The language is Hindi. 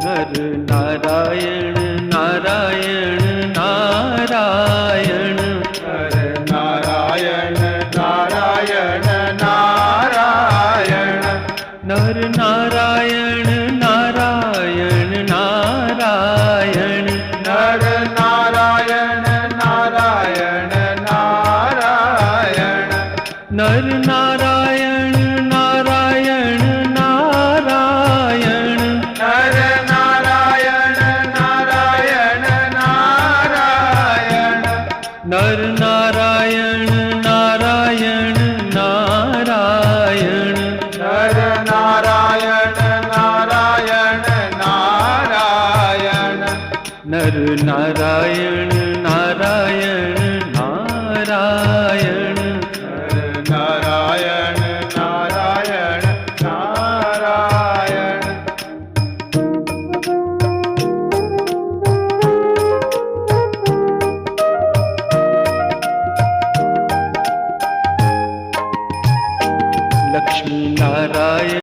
नर नारायण नारायण नारायण, नर नारायण नारायण नारायण, नर नारायण नारायण नारायण, नर नारायण नारायण नारायण, नर नारायण नारायण नारायण, नर नारायण नारायण नारायण, नर नारायण नारायण नारायण, नर नारायण नारायण नारायण, नर नारायण नारायण नारायण, नर नारायण नारायण नारायण। लक्ष्मी नारायण